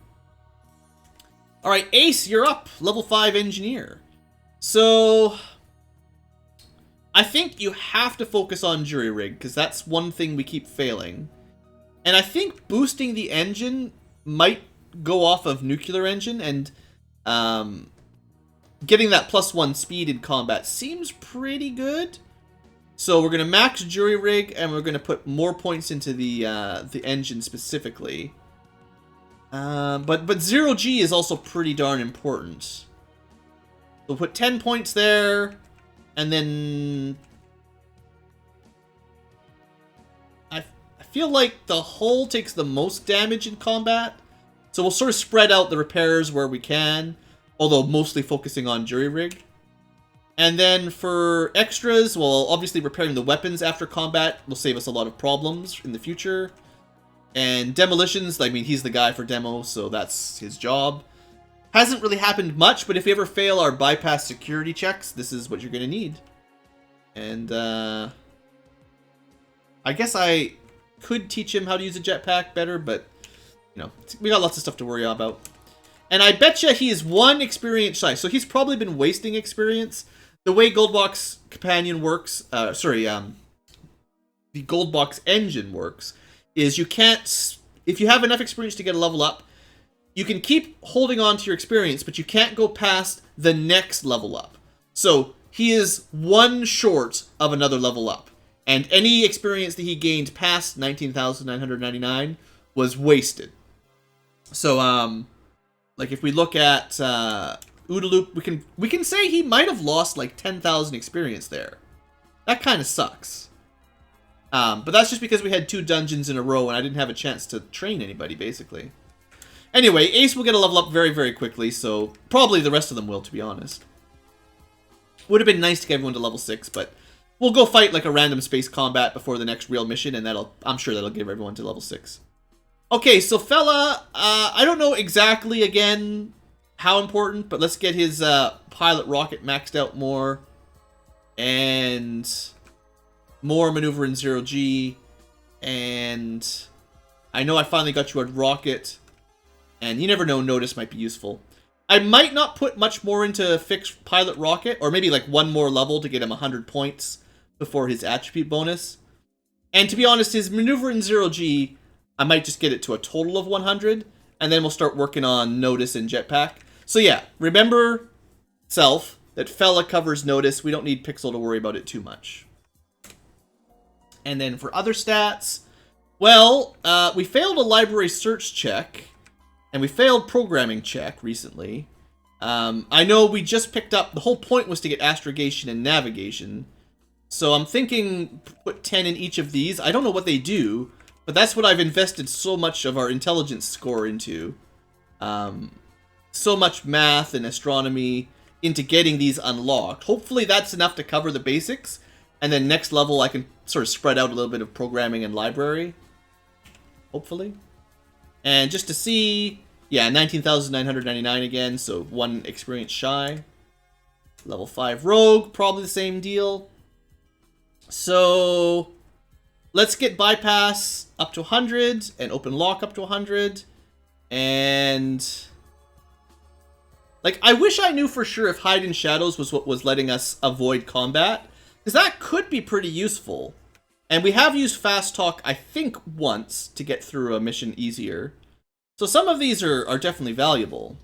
Alright, Ace, you're up. Level 5 Engineer. So I think you have to focus on Jury Rig, because that's one thing we keep failing. And I think boosting the engine might go off of nuclear engine, and getting that +1 speed in combat seems pretty good. So we're gonna max jury rig, and we're gonna put more points into the engine specifically. But 0G is also pretty darn important. We'll put 10 points there, and then I feel like the hull takes the most damage in combat, so we'll sort of spread out the repairs where we can, although mostly focusing on jury rig. And then for extras, well, obviously repairing the weapons after combat will save us a lot of problems in the future. And demolitions, I mean, he's the guy for demo, so that's his job. Hasn't really happened much, but if we ever fail our bypass security checks, this is what you're going to need. And, I guess I could teach him how to use a jetpack better, but, you know, we got lots of stuff to worry about. And I betcha he is 1 experience shy, so he's probably been wasting experience. The way Goldbox Companion works, the Goldbox engine works, is you can't, if you have enough experience to get a level up, you can keep holding on to your experience, but you can't go past the next level up. So he is 1 short of another level up, and any experience that he gained past 19,999 was wasted. So like if we look at Oodaloop, we can say he might have lost like 10,000 experience there. That kind of sucks. But that's just because we had 2 dungeons in a row and I didn't have a chance to train anybody, basically. Anyway, Ace will get a level up very, very quickly, so probably the rest of them will, to be honest. Would have been nice to get everyone to level 6, but we'll go fight like a random space combat before the next real mission, and I'm sure that'll give everyone to level 6. Okay, so Fella, I don't know exactly, again, how important, but let's get his pilot rocket maxed out more. And more maneuver in 0G. And I know I finally got you a rocket. And you never know, Notice might be useful. I might not put much more into fixed pilot rocket, or maybe like 1 more level to get him 100 points before his attribute bonus. And to be honest, his maneuver in 0G, I might just get it to a total of 100, and then we'll start working on Notice and Jetpack. So yeah, remember, self, that Fella covers Notice. We don't need Pixel to worry about it too much. And then for other stats, well, we failed a library search check, and we failed programming check recently. I know we just picked up, the whole point was to get astrogation and navigation. So I'm thinking put 10 in each of these. I don't know what they do, but that's what I've invested so much of our intelligence score into. So much math and astronomy into getting these unlocked. Hopefully that's enough to cover the basics. And then next level I can sort of spread out a little bit of programming and library. Hopefully. And just to see, yeah, 19,999 again, so 1 experience shy. Level 5 Rogue, probably the same deal. So let's get bypass up to 100 and open lock up to 100. And like, I wish I knew for sure if hide in shadows was what was letting us avoid combat, because that could be pretty useful. And we have used fast talk, I think, once to get through a mission easier. So some of these are definitely valuable.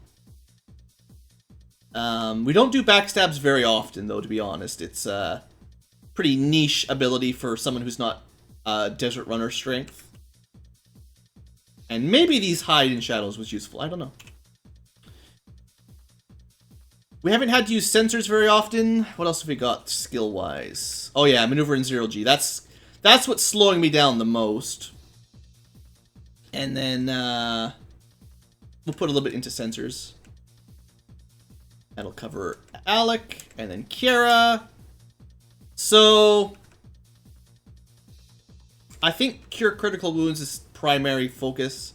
We don't do backstabs very often, though, to be honest. It's a pretty niche ability for someone who's not Desert Runner strength. And maybe these hide in shadows was useful. I don't know. We haven't had to use sensors very often. What else have we got skill-wise? Oh yeah, maneuver in 0G. That's what's slowing me down the most. And then we'll put a little bit into sensors. That'll cover Alec and then Kiara. So I think cure critical wounds is primary focus.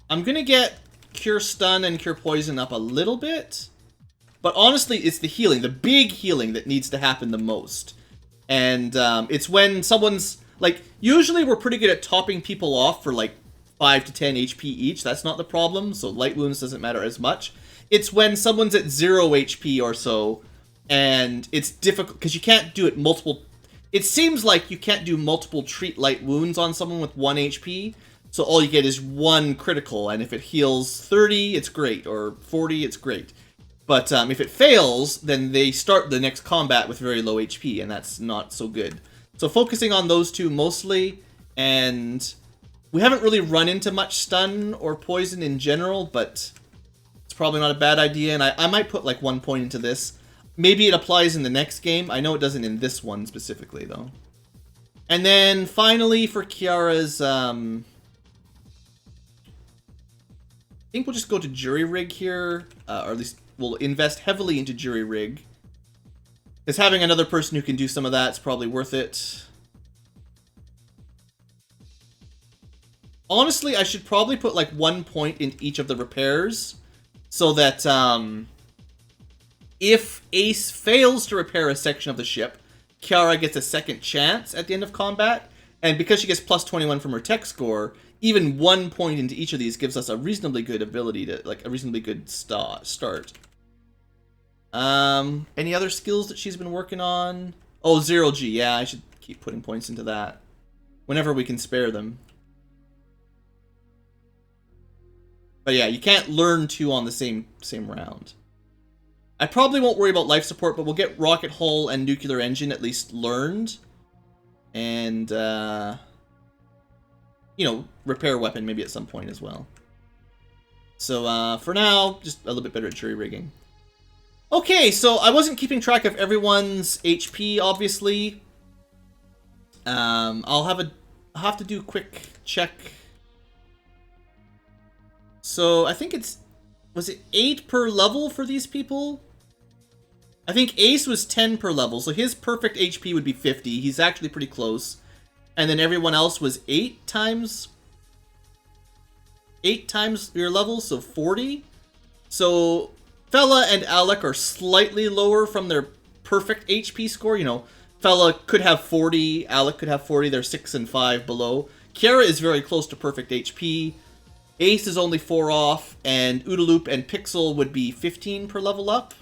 I'm gonna get cure stun and cure poison up a little bit, but honestly it's the healing, the big healing, that needs to happen the most. And it's when someone's like, usually we're pretty good at topping people off for like 5 to 10 HP each. That's not the problem, so light wounds doesn't matter as much. It's when someone's at 0 HP or so, and it's difficult because you can't do it multiple. It seems like you can't do multiple treat light wounds on someone with 1 HP. So all you get is 1 critical, and if it heals 30, it's great, or 40, it's great. But if it fails, then they start the next combat with very low HP, and that's not so good. So focusing on those two mostly, and we haven't really run into much stun or poison in general, but it's probably not a bad idea, and I might put like 1 point into this. Maybe it applies in the next game. I know it doesn't in this one specifically, though. And then finally for Kiara's, I think we'll just go to Jury Rig here, or at least we'll invest heavily into Jury Rig. Because having another person who can do some of that is probably worth it. Honestly, I should probably put like 1 point in each of the repairs, so that if Ace fails to repair a section of the ship, Kiara gets a second chance at the end of combat, and because she gets plus 21 from her tech score, even 1 point into each of these gives us a reasonably good ability to, like, a reasonably good start. Any other skills that she's been working on? Oh, 0G, yeah, I should keep putting points into that whenever we can spare them. But yeah, you can't learn 2 on the same round. I probably won't worry about life support, but we'll get rocket hull and nuclear engine at least learned. And, you know, repair weapon maybe at some point as well. So, for now, just a little bit better at jury rigging. Okay, so I wasn't keeping track of everyone's HP, obviously. I'll have to do a quick check. So, I think was it 8 per level for these people? I think Ace was 10 per level, so his perfect HP would be 50. He's actually pretty close. And then everyone else was 8 times your level, so 40. So Fella and Alec are slightly lower from their perfect HP score. You know, Fella could have 40, Alec could have 40. They're 6 and 5 below. Kiara is very close to perfect HP. Ace is only 4 off, and Oodaloop and Pixel would be 15 per level up.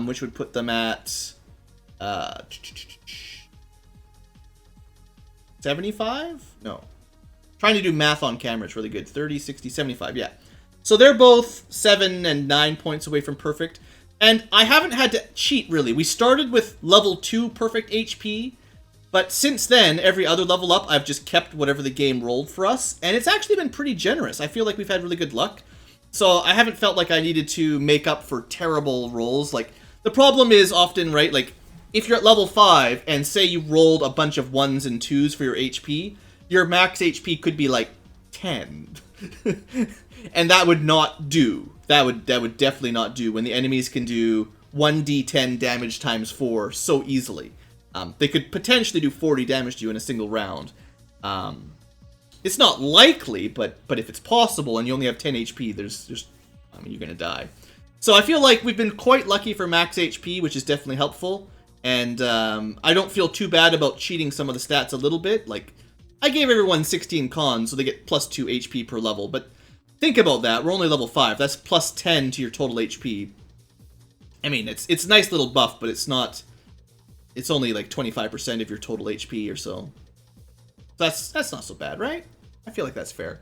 Which would put them at 75? No. Trying to do math on camera is really good. 30, 60, 75, yeah. So they're both 7 and 9 points away from perfect. And I haven't had to cheat, really. We started with level 2 perfect HP, but since then, every other level up, I've just kept whatever the game rolled for us. And it's actually been pretty generous. I feel like we've had really good luck. So I haven't felt like I needed to make up for terrible rolls. Like, the problem is often, right, like, if you're at level 5 and say you rolled a bunch of 1s and 2s for your HP, your max HP could be like 10. And that would not do. That would definitely not do when the enemies can do 1d10 damage times 4 so easily. They could potentially do 40 damage to you in a single round. It's not likely, but if it's possible and you only have 10 HP, I mean, you're gonna die. So I feel like we've been quite lucky for max HP, which is definitely helpful. And I don't feel too bad about cheating some of the stats a little bit. Like, I gave everyone 16 cons, so they get plus 2 HP per level. But think about that. We're only level 5. That's plus 10 to your total HP. I mean, it's a nice little buff, but it's not... It's only like 25% of your total HP or so. That's not so bad, right? I feel like that's fair.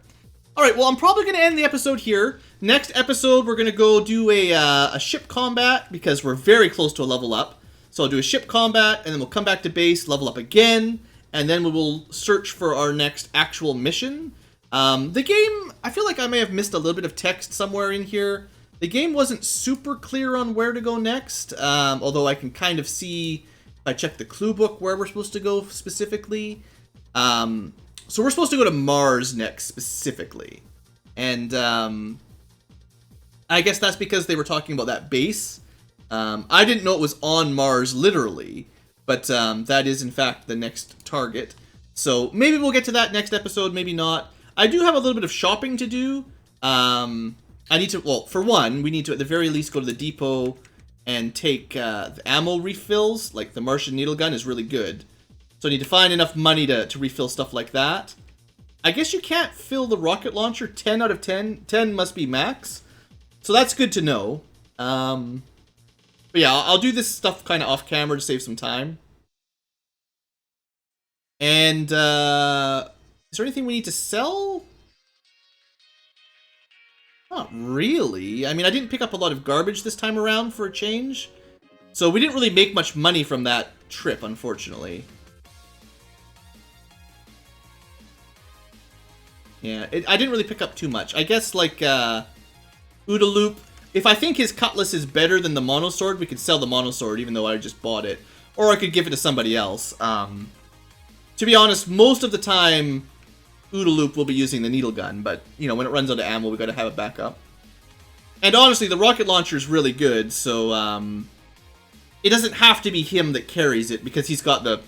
Alright, well, I'm probably going to end the episode here. Next episode, we're going to go do a ship combat, because we're very close to a level up. So I'll do a ship combat, and then we'll come back to base, level up again, and then we will search for our next actual mission. The game, I feel like I may have missed a little bit of text somewhere in here. The game wasn't super clear on where to go next, although I can kind of see, if I check the clue book, where we're supposed to go specifically. So we're supposed to go to Mars next, specifically. And, I guess that's because they were talking about that base. I didn't know it was on Mars, literally. But, that is, in fact, the next target. So, maybe we'll get to that next episode, maybe not. I do have a little bit of shopping to do. I need to, well, for one, we need to, at the very least, go to the depot and take, the ammo refills. Like, the Martian needle gun is really good. So I need to find enough money to refill stuff like that. I guess you can't fill the rocket launcher. 10 out of 10. 10 must be max. So that's good to know. But yeah, I'll do this stuff kind of off camera to save some time. And Is there anything we need to sell? Not really. I mean, I didn't pick up a lot of garbage this time around for a change. So we didn't really make much money from that trip, unfortunately. Yeah, I didn't really pick up too much. I guess, like, Oodaloop. If I think his cutlass is better than the monosword, we could sell the monosword, even though I just bought it. Or I could give it to somebody else. To be honest, most of the time, Oodaloop will be using the needle gun, but, you know, when it runs out of ammo, we gotta have it back up. And honestly, the rocket launcher is really good, so, it doesn't have to be him that carries it, because he's got the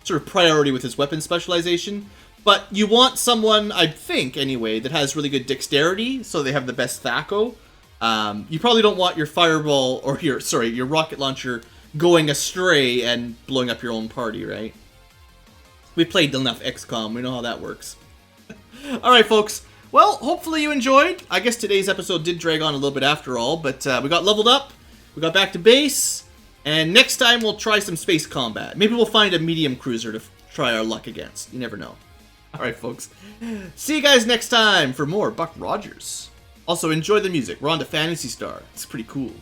sort of priority with his weapon specialization. But you want someone, I think, anyway, that has really good dexterity, so they have the best THAC0. You probably don't want your fireball, or your rocket launcher going astray and blowing up your own party, right? We played enough XCOM, we know how that works. Alright, folks. Well, hopefully you enjoyed. I guess today's episode did drag on a little bit after all, but we got leveled up, we got back to base, and next time we'll try some space combat. Maybe we'll find a medium cruiser to try our luck against. You never know. Alright, folks. See you guys next time for more Buck Rogers. Also, enjoy the music. We're on to Phantasy Star. It's pretty cool.